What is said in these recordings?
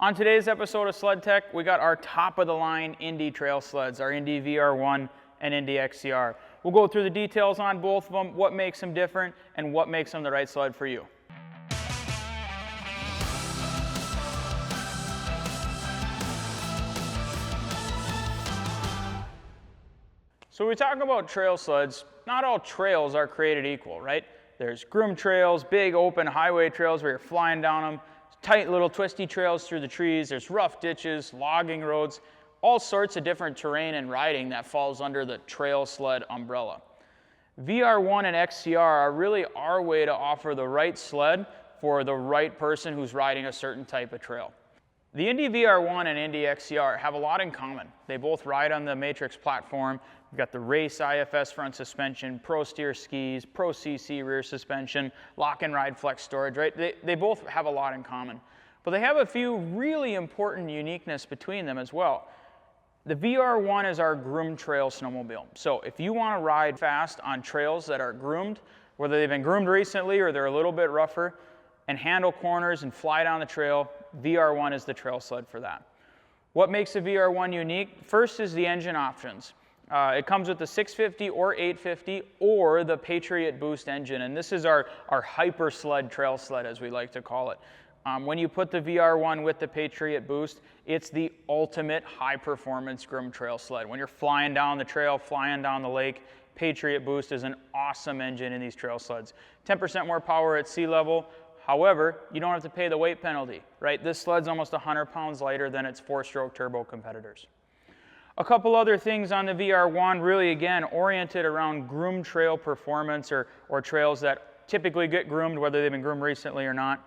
On today's episode of Sled Tech, we got our top-of-the-line Indy trail sleds, our Indy VR1 and Indy XCR. We'll go through the details on both of them, what makes them different, and what makes them the right sled for you. So when we talk about trail sleds, not all trails are created equal, right? There's groomed trails, big open highway trails where you're flying down them, tight little twisty trails through the trees, there's rough ditches, logging roads, all sorts of different terrain and riding that falls under the trail sled umbrella. VR1 and XCR are really our way to offer the right sled for the right person who's riding a certain type of trail. The Indy VR1 and Indy XCR have a lot in common. They both ride on the Matrix platform. We've got the Race IFS front suspension, Pro Steer skis, Pro CC rear suspension, lock and ride flex storage, right? They both have a lot in common. But they have a few really important uniqueness between them as well. The VR1 is our groomed trail snowmobile. So if you want to ride fast on trails that are groomed, whether they've been groomed recently or they're a little bit rougher, and handle corners and fly down the trail, VR1 is the trail sled for that. What makes the VR1 unique? First is the engine options. It comes with the 650 or 850 or the Patriot Boost engine, and this is our hypersled trail sled, as we like to call it. When you put the VR1 with the Patriot Boost, it's the ultimate high-performance groomed trail sled. When you're flying down the trail, flying down the lake, Patriot Boost is an awesome engine in these trail sleds. 10% more power at sea level. However, you don't have to pay the weight penalty, right? This sled's almost 100 pounds lighter than its 4-stroke turbo competitors. A couple other things on the VR1, really again oriented around groomed trail performance or trails that typically get groomed, whether they've been groomed recently or not.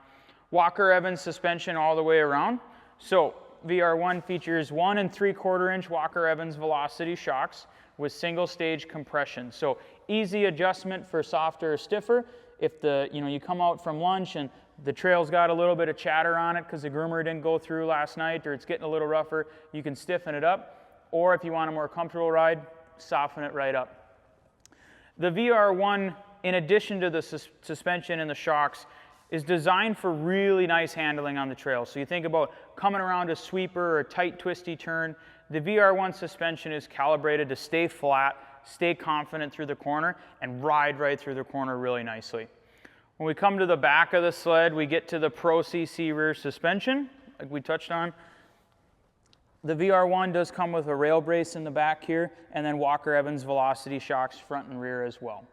Walker Evans suspension all the way around. So VR1 features 1 3/4 inch Walker Evans velocity shocks with single stage compression. So easy adjustment for softer or stiffer. If you come out from lunch and the trail's got a little bit of chatter on it because the groomer didn't go through last night or it's getting a little rougher, you can stiffen it up. Or if you want a more comfortable ride, soften it right up. The VR1, in addition to the suspension and the shocks, is designed for really nice handling on the trail. So you think about coming around a sweeper or a tight twisty turn, the VR1 suspension is calibrated to stay flat, stay confident through the corner, and ride right through the corner really nicely. When we come to the back of the sled, we get to the Pro CC rear suspension, like we touched on. The VR1 does come with a rail brace in the back here, and then Walker Evans velocity shocks front and rear as well.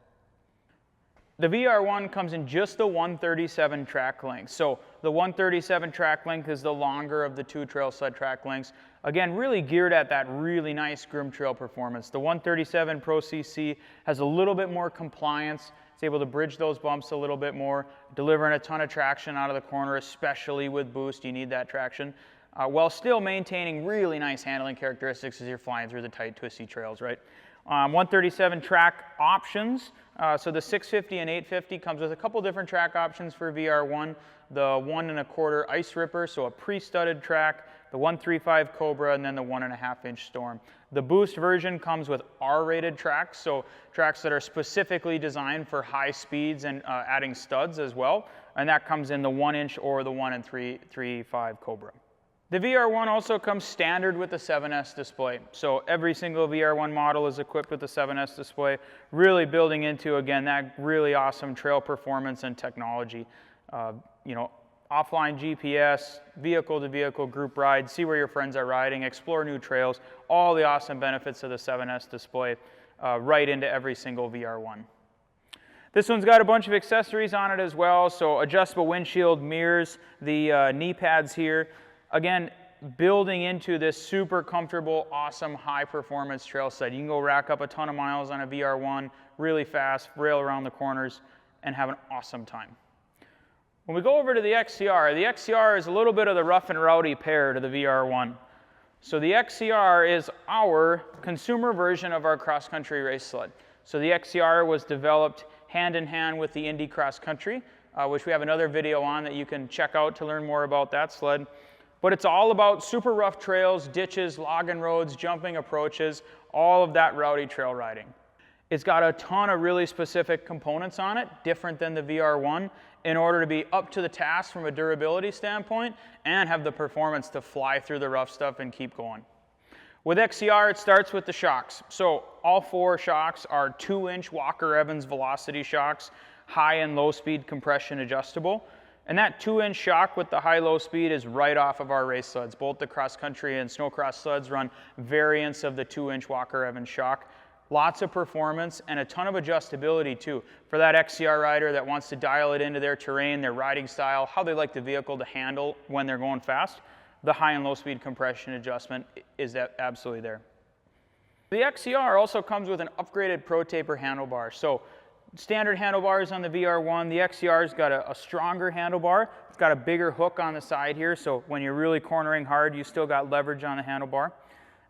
The VR1 comes in just the 137 track length. So the 137 track length is the longer of the two trail sled track lengths. Again, really geared at that really nice groomed trail performance. The 137 Pro CC has a little bit more compliance. It's able to bridge those bumps a little bit more, delivering a ton of traction out of the corner, especially with boost. You need that traction, while still maintaining really nice handling characteristics as you're flying through the tight, twisty trails, right? 137 track options. So the 650 and 850 comes with a couple different track options for VR1. The 1 1/4 Ice Ripper, so a pre-studded track, the 135 Cobra, and then the 1.5 inch Storm. The Boost version comes with R-rated tracks, so tracks that are specifically designed for high speeds and adding studs as well. And that comes in the 1 inch or the 1 3/5 Cobra. The VR1 also comes standard with the 7S display. So every single VR1 model is equipped with the 7S display, really building into, again, that really awesome trail performance and technology. Offline GPS, vehicle-to-vehicle group ride, see where your friends are riding, explore new trails, all the awesome benefits of the 7S display right into every single VR1. This one's got a bunch of accessories on it as well, so adjustable windshield, mirrors, the knee pads here. Again, building into this super comfortable, awesome, high-performance trail sled. You can go rack up a ton of miles on a VR1 really fast, rail around the corners, and have an awesome time. When we go over to the XCR is a little bit of the rough and rowdy pair to the VR1. So the XCR is our consumer version of our cross-country race sled. So the XCR was developed hand-in-hand with the Indy Cross Country, which we have another video on that you can check out to learn more about that sled. But it's all about super rough trails, ditches, logging roads, jumping approaches, all of that rowdy trail riding. It's got a ton of really specific components on it, different than the VR1, in order to be up to the task from a durability standpoint and have the performance to fly through the rough stuff and keep going. With XCR, it starts with the shocks. So all 4 shocks are 2-inch Walker Evans velocity shocks, high and low speed compression adjustable. And that 2-inch shock with the high-low speed is right off of our race sleds. Both the cross-country and snowcross sleds run variants of the 2-inch Walker Evans shock. Lots of performance and a ton of adjustability too. For that XCR rider that wants to dial it into their terrain, their riding style, how they like the vehicle to handle when they're going fast, the high and low speed compression adjustment is absolutely there. The XCR also comes with an upgraded Pro Taper handlebar. So standard handlebars on the VR1, the XCR's got a stronger handlebar. It's got a bigger hook on the side here, so when you're really cornering hard, you still got leverage on the handlebar.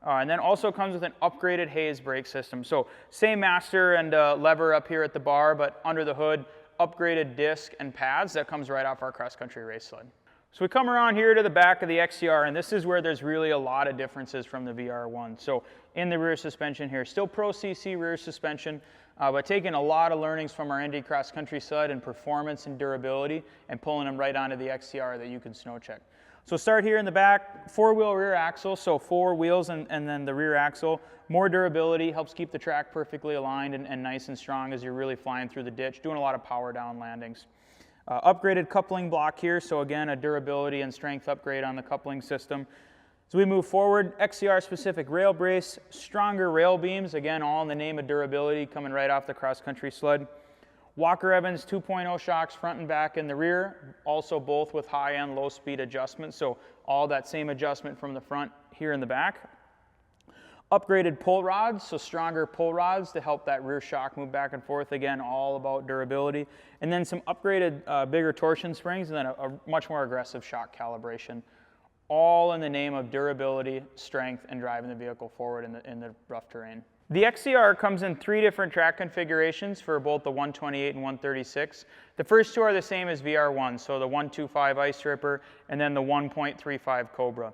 And then also comes with an upgraded Hayes brake system. So same master and lever up here at the bar, but under the hood, upgraded disc and pads that comes right off our cross-country race sled. So we come around here to the back of the XCR, and this is where there's really a lot of differences from the VR1. So in the rear suspension here, still Pro CC rear suspension, but taking a lot of learnings from our Indy cross-country sled and performance and durability and pulling them right onto the XCR that you can snow check. So start here in the back, 4-wheel rear axle, so 4 wheels and then the rear axle. More durability, helps keep the track perfectly aligned and nice and strong as you're really flying through the ditch, doing a lot of power down landings. Upgraded coupling block here, so again, a durability and strength upgrade on the coupling system. As we move forward, XCR specific rail brace, stronger rail beams, again, all in the name of durability, coming right off the cross-country sled. Walker Evans 2.0 shocks front and back in the rear, also both with high and low speed adjustments, so all that same adjustment from the front here in the back. Upgraded pull rods, so stronger pull rods to help that rear shock move back and forth, again, all about durability. And then some upgraded bigger torsion springs and then a much more aggressive shock calibration, all in the name of durability, strength, and driving the vehicle forward in the rough terrain. The XCR comes in 3 different track configurations for both the 128 and 136. The first 2 are the same as VR1, so the 125 Ice Ripper and then the 1.35 Cobra.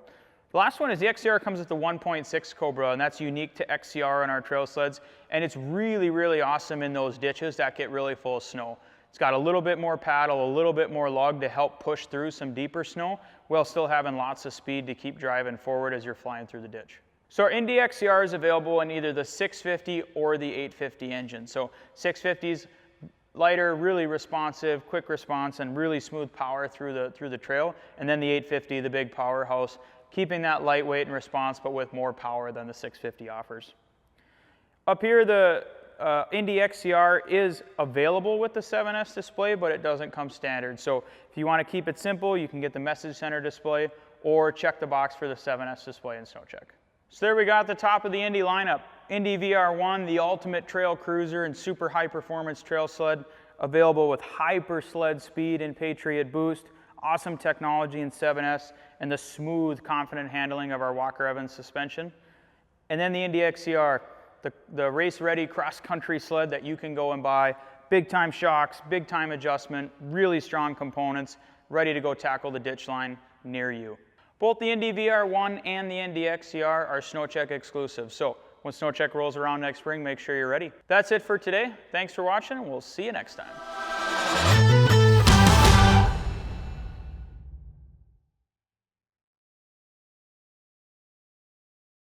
The last one is the XCR comes with the 1.6 Cobra, and that's unique to XCR on our trail sleds, and it's really, really awesome in those ditches that get really full of snow. It's got a little bit more paddle, a little bit more lug to help push through some deeper snow, while still having lots of speed to keep driving forward as you're flying through the ditch. So our INDY XCR is available in either the 650 or the 850 engine. So 650's lighter, really responsive, quick response, and really smooth power through the trail. And then the 850, the big powerhouse, keeping that lightweight and response, but with more power than the 650 offers. Up here, the INDY XCR is available with the 7S display, but it doesn't come standard. So if you want to keep it simple, you can get the message center display or check the box for the 7S display in SnowCheck. So there we got the top of the Indy lineup. Indy VR1, the ultimate trail cruiser and super high performance trail sled, available with hypersled speed and Patriot boost, awesome technology in 7S, and the smooth, confident handling of our Walker Evans suspension. And then the Indy XCR, the race-ready cross-country sled that you can go and buy. Big-time shocks, big-time adjustment, really strong components, ready to go tackle the ditch line near you. Both the Indy VR1 and the Indy XCR are SnowCheck exclusive, so when SnowCheck rolls around next spring, make sure you're ready. That's it for today. Thanks for watching, and we'll see you next time.